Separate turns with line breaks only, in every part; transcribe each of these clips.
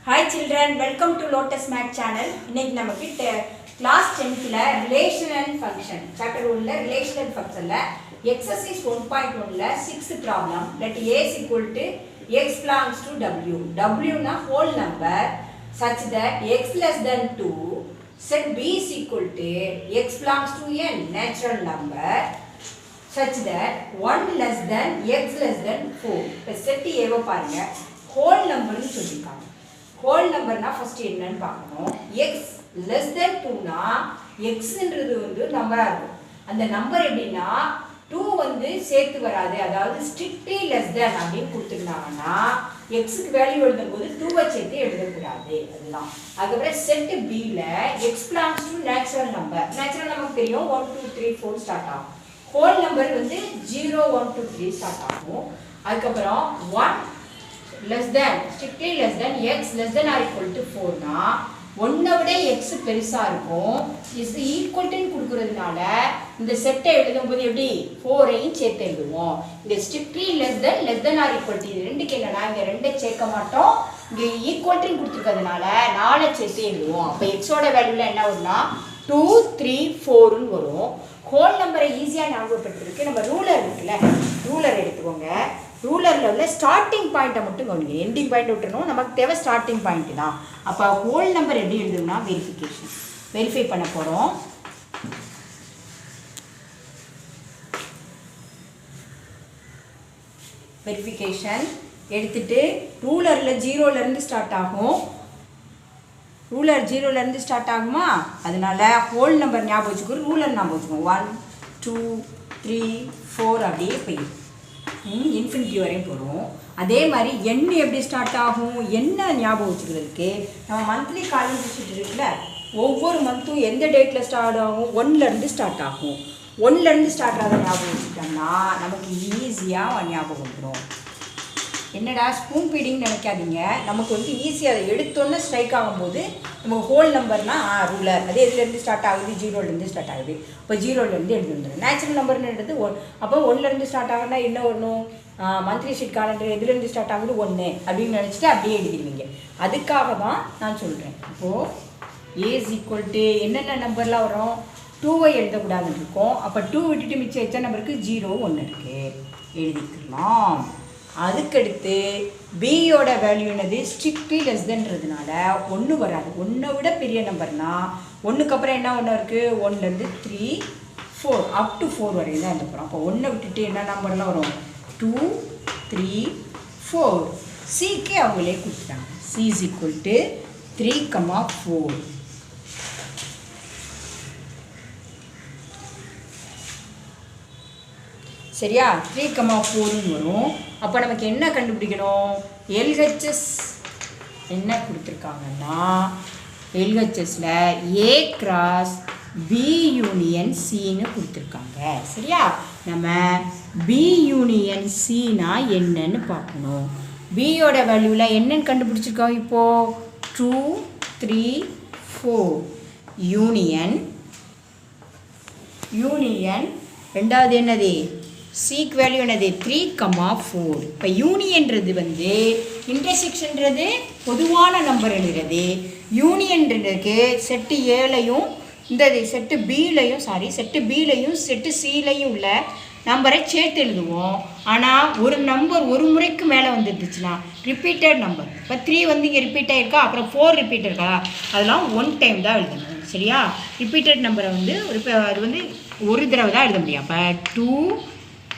Hi children, welcome to Lotus Math channel. இன்னைக்கு நமக்கு class 10th ல relational function chapter 1 ல relational function ல exercise 1.1 ல 6th problem let a is equal to x belongs to w. W na whole number such that x less than 2 set b is equal to x belongs to n natural number such that 1 less than x less than 4. இப்ப set a வ பாருங்க whole number னு சொல்லிருக்காங்க. whole number na first என்னன்னு பார்க்கணும். x less than 2 னா x ன்றது வந்து நம்பரா இருக்கும். அந்த நம்பர் எப்படின்னா 2 வந்து சேர்த்து வராது. அதாவது strictly less than அப்படி கொடுத்திருந்தாங்கன்னா x க்கு வேல்யூ எழுதும்போது 2 ஐ சேர்த்து எழுத கூடாது. அதுதான். அதுக்கப்புறம் செட் b ல x belongs to natural number. natural நமக்கு தெரியும் 1 2 3 4 ஸ்டார்ட் ஆகும். whole number வந்து 0 1 2 3 ஸ்டார்ட் ஆகும். அதுக்கப்புறம் 1 less than strictly less than x less than or equal to 4 னா 1 விட x பெருசா இருக்கும் is equal to கொடுக்கிறதுனால இந்த செட்டை எழுதும்போது எப்படி 4 ஐயும் சேர்த்து எழுதுவோம். இந்த strictly less than or equal to இது ரெண்டுக்கு என்னன்னா இங்க ரெண்டை சேர்க்க மாட்டோம். இங்க equal to கொடுத்திருக்கிறதுனால 4 சேர்த்து எழுதுவோம். அப்ப x ஓட வேல்யூல என்ன வரும்னா 2 3 4 ன்னு வரும். ஹோல் நம்பரை ஈஸியா ஞாபகப்படுத்துறதுக்கு நம்ம ரூலர் இருக்குல்ல ரூலர் எடுத்துக்கோங்க. ரூலரில் உள்ள ஸ்டார்டிங் பாயிண்ட்டை மட்டும் கவனிங்க. எண்டிங் பாயிண்ட் விட்டுறணும். நமக்கு தேவை ஸ்டார்டிங் பாயிண்ட் தான். அப்போ ஹோல் நம்பர் எப்படி எழுதுனா வெரிஃபை பண்ண போகிறோம். வெரிஃபிகேஷன் எடுத்துட்டு ரூலரில் 0லேருந்து ஸ்டார்ட் ஆகும். ரூலர் 0லேருந்து ஸ்டார்ட் ஆகுமா? அதனால ஹோல் நம்பர் ஞாபகம் வச்சுக்கோ. ரூலர் ஞாபகம் வச்சுக்கோங்க. 1 2 3 4 அப்படியே போயிடும். இன்ஃபினிட்டி வரையும் போகிறோம். அதே மாதிரி எண் எப்படி ஸ்டார்ட் ஆகும் என்ன ஞாபகம் வச்சுக்கிறதுக்கு நம்ம மந்த்லி காலேஜ் ஷீட் இருக்குல்ல ஒவ்வொரு மந்த்தும் எந்த டேட்டில் ஸ்டார்ட் ஆகும் 1லேருந்து ஸ்டார்ட் ஆகும். 1லேருந்து ஸ்டார்ட் ஆக ஞாபகம் வச்சுட்டோம்னா நமக்கு ஈஸியாக ஞாபகம் வந்துடும். என்னடா ஸ்பூன் ஃபீடிங் நினைக்காதீங்க. நமக்கு வந்து ஈஸியாக அதை எடுத்தோன்னே ஸ்ட்ரைக் ஆகும்போது நமக்கு ஹோல் நம்பர்னா ரூலர் அது எதுலேருந்து ஸ்டார்ட் ஆகுது 0லேருந்து ஸ்டார்ட் ஆகுது. இப்போ 0லேருந்து எடுத்து வந்துடும். நேச்சுரல் நம்பர்னு எடுத்து அப்போ 1லேருந்து ஸ்டார்ட் ஆகுனா என்ன வரணும் மந்த்லி ஷீட் காலண்டர் எதுலேருந்து ஸ்டார்ட் ஆகுது 1 அப்படின்னு நினச்சிட்டு அப்படியே எழுதிடுவீங்க. அதுக்காக தான் நான் சொல்கிறேன். இப்போது ஏ இஸ் ஈக்குவல் டு என்னென்ன நம்பர்லாம் வரும் 2ஐ எழுதக்கூடாதுன்னு இருக்கும். அப்போ 2 விட்டுட்டு மிச்சம் எத்தனை நம்பருக்கு 0 1 இருக்குது எழுதிக்கலாம். அதுக்கடுத்து பியோட வேல்யூ என்னது ஸ்ட்ரிக்ட்லி லெஸ் தென்றதுனால 1 வராது. 1 விட பெரிய நம்பர்னா 1க்கு அப்புறம் என்ன 1 இருக்குது 1லேருந்து 3 4 அப் டு 4 வரையும் தான் எழுத போகிறோம். அப்போ 1 விட்டுட்டு என்ன நம்பர்லாம் வரும் 2 3 4. சிக்கு அவங்களே கொடுத்துட்டாங்க. C is equal to 3,4. சரியா 3,4ன்னு வரும். அப்போ நமக்கு என்ன கண்டுபிடிக்கணும் எல்ஹெச்எஸ் என்ன கொடுத்துருக்காங்கன்னா எல்ஹெச்எஸில் ஏ கிராஸ் பி யூனியன் சின்னு கொடுத்துருக்காங்க. சரியா நம்ம பி யூனியன் சினா என்னன்னு பார்க்கணும். பியோட வேல்யூவில் என்னன்னு கண்டுபிடிச்சிருக்கோம் இப்போது 2 3 4 யூனியன் ரெண்டாவது என்னது சீக் வேல்யூ என்னது 3,4. இப்போ யூனியன்றது வந்து இன்டர்செக்ஷன்றது பொதுவான நம்பர் எழுதுறது. யூனியன்றதுக்கு செட்டு ஏலையும் இந்த செட்டு பிலையும் செட்டு பிலையும் செட்டு சிலையும் உள்ள நம்பரை சேர்த்து எழுதுவோம். ஆனால் ஒரு நம்பர் ஒரு முறைக்கு மேலே வந்துருந்துச்சுன்னா ரிப்பீட்டட் நம்பர் இப்போ 3 வந்து இங்கே ரிப்பீட் ஆகிருக்கா அப்புறம் 4 ரிப்பீட் இருக்கா அதெல்லாம் 1 டைம் தான் எழுதணும். சரியா ரிப்பீட்டட் நம்பரை வந்து அது வந்து ஒரு தடவை தான் எழுத முடியும். அப்போ 2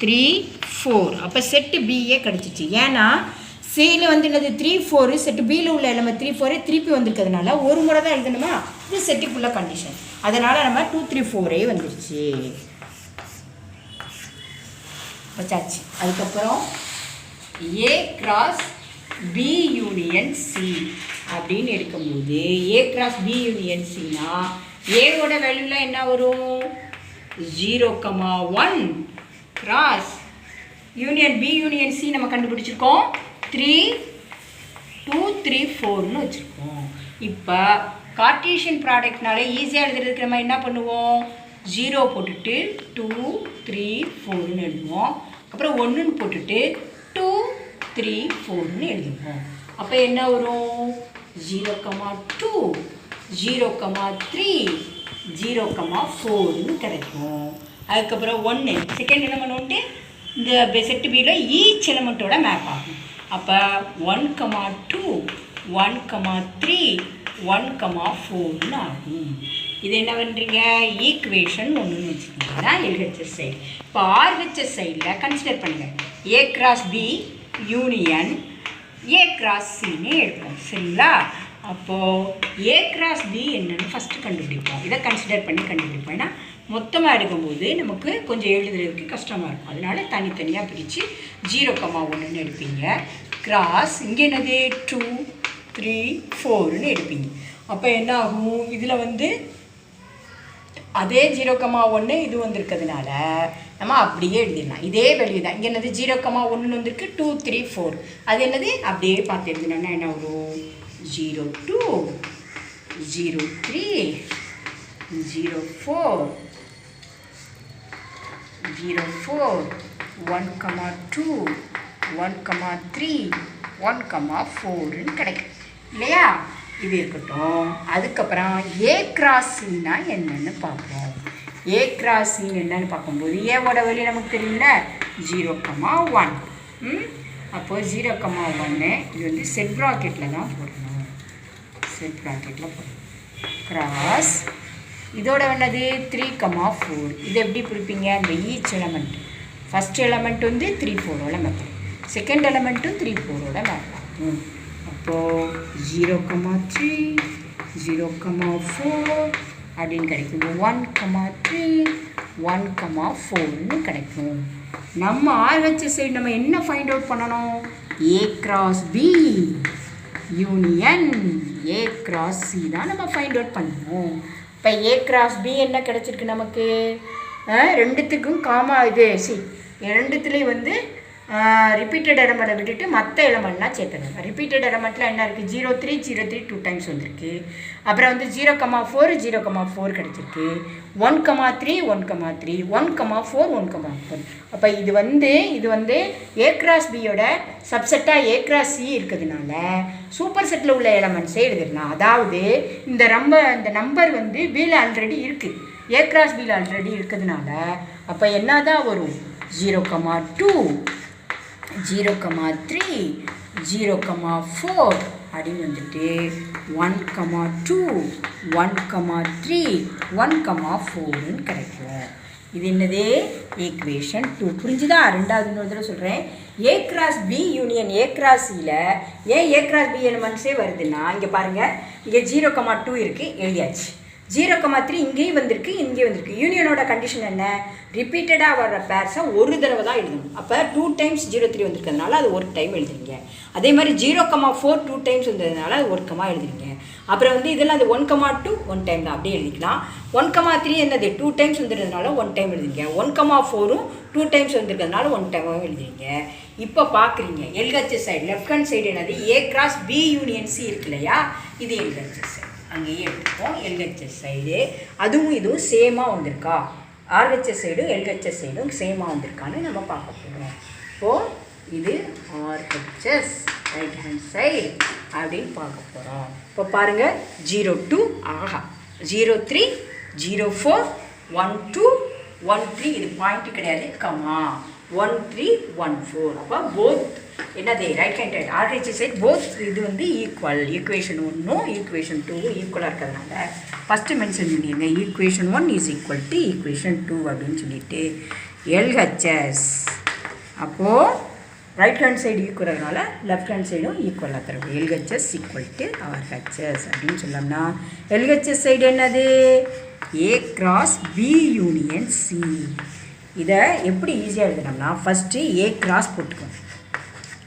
3 4 அப்போ செட்டு பிஏ கிடச்சிச்சு. ஏன்னா சியில் வந்து என்னது 3 4 செட்டு பியில் உள்ள நம்ம 3 4 திருப்பி வந்திருக்கிறதுனால ஒரு முறை தான் எழுதணுமா இது செட்டுக்குள்ள கண்டிஷன். அதனால் நம்ம 2 3 4 வந்துருச்சு வச்சாச்சு. அதுக்கப்புறம் A cross B union C அப்படின்னு எடுக்கும்போது ஏ கிராஸ் பி யூனியன் சினா ஏவோட வேல்யூவில் என்ன வரும் 0,1 cross union B union C நம்ம கண்டுபிடிச்சிருக்கோம் 3 2 3 4ன்னு வச்சுருக்கோம். இப்போ கார்ட்டீசியன் ப்ராடக்ட்னால ஈஸியாக எழுதுறதுக்கு நம்ம என்ன பண்ணுவோம் 0 போட்டுட்டு 2 3 4ன்னு எழுதுவோம். அப்புறம் 1ன்னு போட்டுட்டு 2 3 4ன்னு எழுதுவோம். அப்போ என்ன வரும் 0,2 0,3 0,4 கிடைக்கும். அதுக்கப்புறம் 1 செகண்ட் எலமெண்ட் வந்துட்டு இந்த செட்டு பியில் ஈச் எலமெண்ட்டோட மேப் ஆகும். அப்போ 1,2 1,3 1,4 ஆகும். இது என்ன பண்ணுறீங்க, ஈக்குவேஷன் ஒன்றுன்னு வச்சுக்கிட்டீங்கன்னா எல்ஹெச்எஸ் சைடு. இப்போ ஆர்ஹெச்எஸ் சைடில் கன்சிடர் பண்ணுங்கள். A cross B union A cross சின்னு எடுப்போம். சரிங்களா? அப்போது ஏ கிராஸ் பி என்னன்னு ஃபஸ்ட்டு கண்டுபிடிப்போம். இதை கன்சிடர் பண்ணி கண்டுபிடிப்போம். ஏன்னா மொத்தமாக எடுக்கும்போது நமக்கு கொஞ்சம் எழுதுறதுக்கு கஷ்டமாக இருக்கும். அதனால் தனித்தனியாக பிரித்து 0,1ன்னு எடுப்பீங்க. கிராஸ் இங்கே என்னது 2 3 4ன்னு எடுப்பீங்க. அப்போ என்ன ஆகும், இதில் வந்து அதே 0,1 இது வந்திருக்கிறதுனால நம்ம அப்படியே எழுதிடலாம். இதே வேல்யூ தான். இங்கே என்னது 0,1 வந்திருக்கு, 2 3 4. அது என்னது அப்படியே பார்த்து எழுதினோம்னா என்ன வரும், 0,2 0,3 0,4 0,4 1,2 1,3 1,4ன்னு கிடைக்கும் இல்லையா? இது இருக்கட்டும். அதுக்கப்புறம் ஏ கிராஸின்னா என்னென்னு பார்ப்போம். ஏ கிராஸின்னு என்னென்னு பார்க்கும்போது ஏவோட வெளியே நமக்கு தெரியும்ல 0,1. அப்போது 0,1 இது வந்து செட் ப்ராக்கெட்டில் தான் போடணும். செட் ப்ராக்கெட்டில் போடணும். கிராஸ் இதோட என்னது 3,4. இது எப்படி பிடிப்பீங்க, இந்த ஈச் எலமெண்ட் ஃபஸ்ட் எலமெண்ட் வந்து 3 4ஓட மேப், செகண்ட் எலமெண்ட்டும் 3 4ஓட மேப் ஆகும். அப்போது 0,3 0,4 அப்படின்னு கிடைக்கும். 1,3 1,4ன்னு கிடைக்கும். நம்ம ஆர்ஹெச்எஸ் சைடு நம்ம என்ன ஃபைண்ட் அவுட் பண்ணணும், A cross B union A cross C தான் நம்ம ஃபைண்ட் அவுட் பண்ணணும். இப்போ ஏ கிராஸ் பி என்ன கிடச்சிருக்கு நமக்கு, ரெண்டுத்துக்கும் ரெண்டுத்துலேயும் வந்து ரிப்பீட்டட் எலமெண்ட்டை விட்டுட்டு மற்ற எலமெண்ட்லாம் சேர்த்துருங்க. ரிப்பீட்டட் எலமெண்ட்டில் என்ன இருக்குது, 0,3 0,3 2 டைம்ஸ் வந்திருக்கு. அப்புறம் வந்து 0,4 0,4 கிடச்சிருக்கு. 1,3 1,3 1,4 1,4. அப்போ இது வந்து ஏ கிராஸ் பியோட சப்செட்டாக ஏ கிராஸ் சி இருக்கிறதுனால சூப்பர் செட்டில் உள்ள எலமெண்ட்ஸே எழுதிடலாம். அதாவது இந்த நம்பர் வந்து பியில் ஆல்ரெடி இருக்குது, ஏ கிராஸ் பியில் ஆல்ரெடி இருக்கிறதுனால அப்போ என்ன தான் வரும், 0,2 0,3 0,4 அப்படின்னு வந்துட்டு 1,2 1,3 1,4ன்னு கிடைக்கும். இது என்னது, ஈக்குவேஷன் 2. புரிஞ்சுதா? ரெண்டாவது இன்னொரு தடவை சொல்கிறேன். A cross B union A cross சியில் ஏன் ஏ கிராஸ் பி எலிமெண்ட்ஸே வருதுன்னா, இங்கே பாருங்கள், இங்கே 0,2 இருக்குது, எழுதியாச்சு. 0,3 இங்கேயும் வந்திருக்கு, இங்கேயும் வந்திருக்கு. யூனியனோட கண்டிஷன் என்ன, ரிப்பீட்டடாக வர்ற பேர்ஸை ஒரு தடவை தான் எழுதணும். அப்போ 2 டைம்ஸ் 0,3 வந்திருக்கிறதுனால அது ஒரு டைம் எழுதுறீங்க. அதே மாதிரி 0,4 2 டைம்ஸ் வந்ததுனால அது 1 எழுதுறீங்க. அப்புறம் வந்து இதெல்லாம் அது 1,2 1 டைம் தான், அப்படியே எழுதிக்கலாம். 1,3 என்னது 2 டைம்ஸ் வந்துருக்கிறதுனால 1 டைம் எழுதுறீங்க. 1,4ம் 2 டைம்ஸ் வந்துருக்கிறதுனால 1 டைம் எழுதுறீங்க. இப்போ பார்க்குறீங்க LHS side left hand side என்னது, A cross B union C இருக்கு இல்லையா, இது எல்ஹெச்எஸ் சைடு. அங்கேயே எடுத்துப்போம் எல்ஹெச்எஸ் சைடு. அதுவும் இதுவும் சேமாக வந்திருக்கா, ஆர்ஹெச்எஸ் சைடும் எல்ஹெச்எஸ் சைடும் சேமாக வந்திருக்கான்னு நம்ம பார்க்க போகிறோம். இப்போது இது ஆர்ஹெச்எஸ் ரைட் ஹேண்ட் சைடு அப்படின்னு பார்க்க போகிறோம். இப்போ பாருங்கள், 0,2 ஆஹா 0,3 0,4 1,2 1,3 இது பாயிண்ட்டு கிடையாது, கமா 1,3 1,4. அப்போ போத் என்னது right hand side RHS side both இது வந்து ஈக்குவல். ஈக்குவேஷன் 1 ஈக்குவேஷன் 2 ஈக்குவலாக இருக்கிறதுனால ஃபஸ்ட்டு மென்ஷன் பண்ணிடுங்க, equation 1 is equal to equation 2 அப்படின்னு சொல்லிட்டு எல்ஹெச்எஸ். அப்போது ரைட் ஹேண்ட் சைடு ஈக்குவல்னால லெஃப்ட் ஹேண்ட் சைடும் ஈக்குவலாக தரும். எல்ஹெச்எஸ் ஈக்குவல் டு ஆர்ஹெச்எஸ் அப்படின்னு சொல்லலாம்னா எல்ஹெச்எஸ் சைடு என்னது, A cross B union C. இதை எப்படி ஈஸியாக எழுதணும்னா, ஃபஸ்ட்டு ஏ கிராஸ் போட்டுக்கோங்க,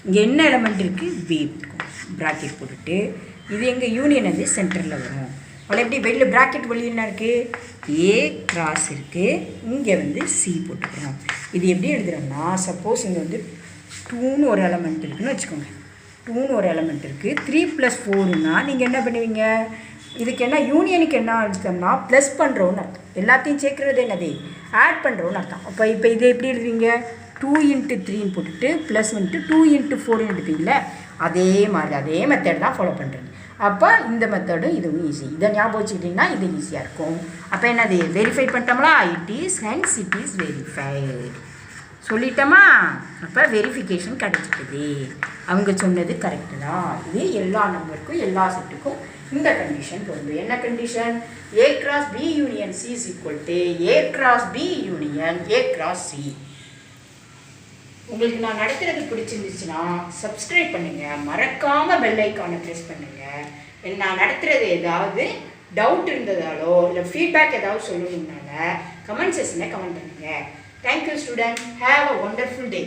இங்கே என்ன எலமெண்ட் இருக்குது பி போட்டுக்கோங்க, ப்ராக்கெட் போட்டுட்டு இது எங்கள் யூனியன் வந்து சென்டரில் வரும். அதில் எப்படி வெளியில் ப்ராக்கெட் வெளியில் என்ன இருக்குது, ஏ கிராஸ் இருக்குது, இங்கே வந்து சி போட்டுக்கிறோம். இது எப்படி எழுதுகிறோம்னா, சப்போஸ் இங்கே வந்து 2ன்னு ஒரு எலமெண்ட் இருக்குதுன்னு வச்சுக்கோங்க, 2ன்னு ஒரு எலமெண்ட் இருக்குது, 3 + 4ன்னா நீங்கள் என்ன பண்ணுவீங்க, இதுக்கு என்ன யூனியனுக்கு என்ன அர்த்தம்னா ப்ளஸ் பண்ணுறோன்னு அர்த்தம். எல்லாத்தையும் சேர்க்குறது என்னது, ஆட் பண்ணுறோன்னு அர்த்தம். அப்போ இப்போ இதை எப்படி எழுதுவீங்க, 2 × 3ன்னு போட்டுட்டு ப்ளஸ் வந்துட்டு 2 × 4ன்னு எடுப்பீங்களே, அதே மாதிரி அதே மெத்தட் தான் ஃபாலோ பண்ணுறீங்க. அப்போ இந்த மெத்தடும் இதுவும் ஈஸி. இதை ஞாபகம் வச்சுக்கிட்டிங்கன்னா இது ஈஸியாக இருக்கும். அப்போ என்னது வெரிஃபை பண்ணிட்டோம்னா it is hence it is verified சொல்லிட்டோமா. அப்போ வெரிஃபிகேஷன் கிடைச்சிக்குது. அவங்க சொன்னது கரெக்டு தான். இது எல்லா நம்பருக்கும் எல்லா செட்டுக்கும் இந்த கண்டிஷன் பொருந்தும். என்ன condition? A cross B union C is equal to A cross B union A cross C. உங்களுக்கு நான் நடத்துறது பிடிச்சிருந்துச்சுன்னா சப்ஸ்கிரைப் பண்ணுங்கள், மறக்காமல் பெல் ஐக்கானை ப்ரெஸ் பண்ணுங்கள். நான் நடத்துகிறது ஏதாவது டவுட் இருந்ததாலோ இல்லை ஃபீட்பேக் ஏதாவது சொல்லணும்னால கமெண்ட் செக்ஷனில் கமெண்ட் பண்ணுங்கள். Thank you student. Have a wonderful day.